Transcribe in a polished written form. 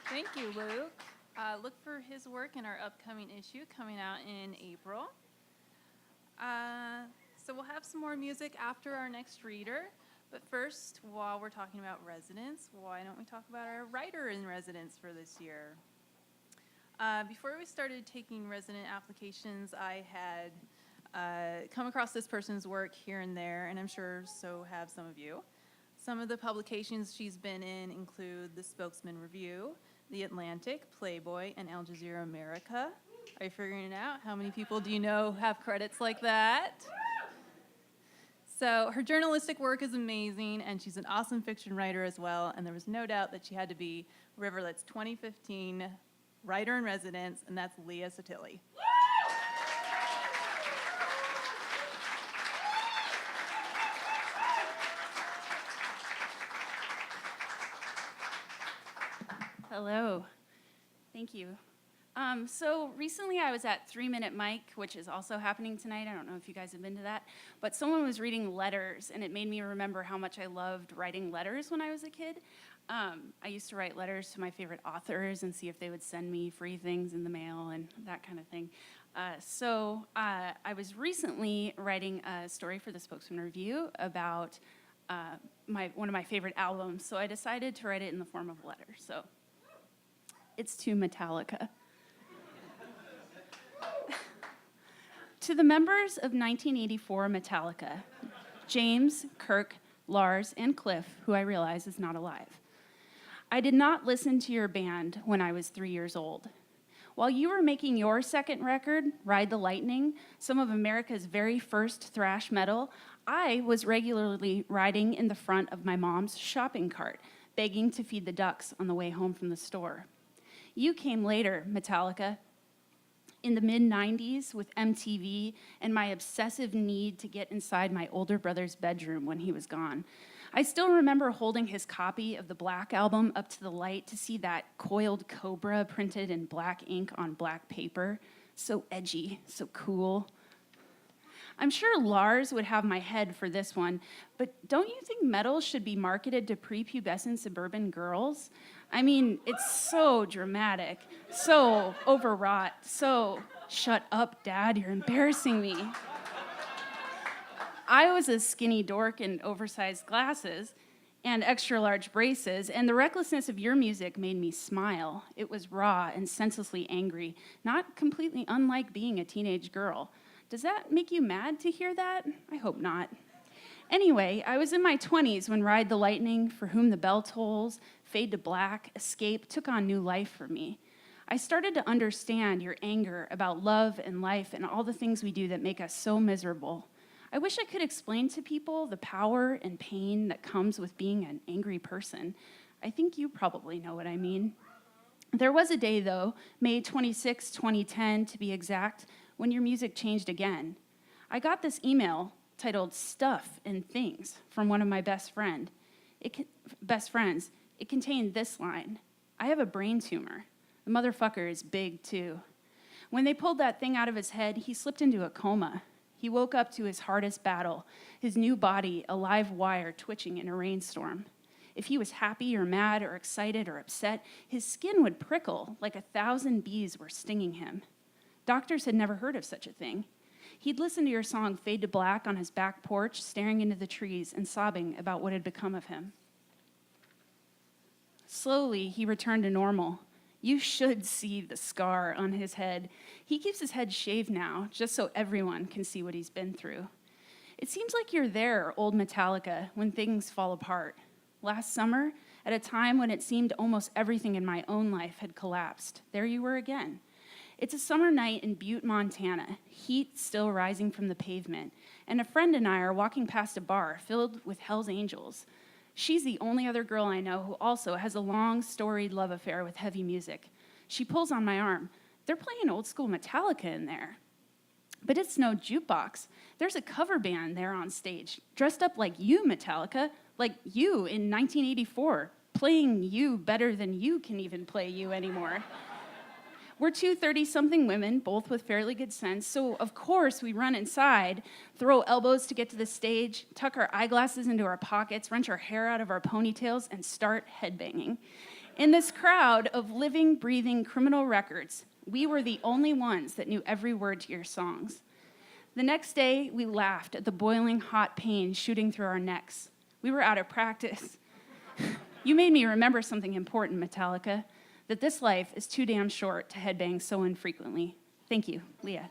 Thank you, Luke. Look for his work in our upcoming issue coming out in April. So we'll have some more music after our next reader. But first, while we're talking about residence, why don't we talk about our writer in residence for this year? Before we started taking resident applications, I had come across this person's work here and there, and I'm sure so have some of you. Some of the publications she's been in include the Spokesman Review, The Atlantic, Playboy, and Al Jazeera America. Are you figuring it out? How many people do you know have credits like that? So her journalistic work is amazing, and she's an awesome fiction writer as well, and there was no doubt that she had to be RiverLit's 2015 Writer in Residence, and that's Leah Sottile. Hello. Thank you. So recently I was at 3 Minute Mike, which is also happening tonight. I don't know if you guys have been to that. But someone was reading letters, and it made me remember how much I loved writing letters when I was a kid. I used to write letters to my favorite authors and see if they would send me free things in the mail and that kind of thing. So I was recently writing a story for the Spokesman Review about one of my favorite albums. So I decided to write it in the form of a letter. So it's to Metallica. To the members of 1984 Metallica, James, Kirk, Lars, and Cliff, who I realize is not alive. I did not listen to your band when I was 3 years old. While you were making your second record, Ride the Lightning, some of America's very first thrash metal, I was regularly riding in the front of my mom's shopping cart, begging to feed the ducks on the way home from the store. You came later, Metallica, in the mid-90s with MTV and my obsessive need to get inside my older brother's bedroom when he was gone. I still remember holding his copy of the Black Album up to the light to see that coiled cobra printed in black ink on black paper. So edgy, so cool. I'm sure Lars would have my head for this one, but don't you think metal should be marketed to prepubescent suburban girls? I mean, it's so dramatic, so overwrought, so shut up, Dad, you're embarrassing me. I was a skinny dork in oversized glasses and extra large braces, and the recklessness of your music made me smile. It was raw and senselessly angry, not completely unlike being a teenage girl. Does that make you mad to hear that? I hope not. Anyway, I was in my 20s when Ride the Lightning, For Whom the Bell Tolls, Fade to Black, Escape took on new life for me. I started to understand your anger about love and life and all the things we do that make us so miserable. I wish I could explain to people the power and pain that comes with being an angry person. I think you probably know what I mean. There was a day, though, May 26, 2010, to be exact, when your music changed again. I got this email titled Stuff and Things from one of my best friends. It contained this line: I have a brain tumor. The motherfucker is big, too. When they pulled that thing out of his head, he slipped into a coma. He woke up to his hardest battle, his new body a live wire twitching in a rainstorm. If he was happy or mad or excited or upset, his skin would prickle like 1,000 bees were stinging him. Doctors had never heard of such a thing. He'd listen to your song Fade to Black on his back porch, staring into the trees and sobbing about what had become of him. Slowly, he returned to normal. You should see the scar on his head. He keeps his head shaved now, just so everyone can see what he's been through. It seems like you're there, old Metallica, when things fall apart. Last summer, at a time when it seemed almost everything in my own life had collapsed, there you were again. It's a summer night in Butte, Montana, heat still rising from the pavement, and a friend and I are walking past a bar filled with Hell's Angels. She's the only other girl I know who also has a long, storied love affair with heavy music. She pulls on my arm. They're playing old school Metallica in there. But it's no jukebox. There's a cover band there on stage, dressed up like you, Metallica, like you in 1984, playing you better than you can even play you anymore. We're two 30-something women, both with fairly good sense, so of course we run inside, throw elbows to get to the stage, tuck our eyeglasses into our pockets, wrench our hair out of our ponytails, and start headbanging. In this crowd of living, breathing criminal records, we were the only ones that knew every word to your songs. The next day, we laughed at the boiling hot pain shooting through our necks. We were out of practice. You made me remember something important, Metallica, that this life is too damn short to headbang so infrequently. Thank you, Leah.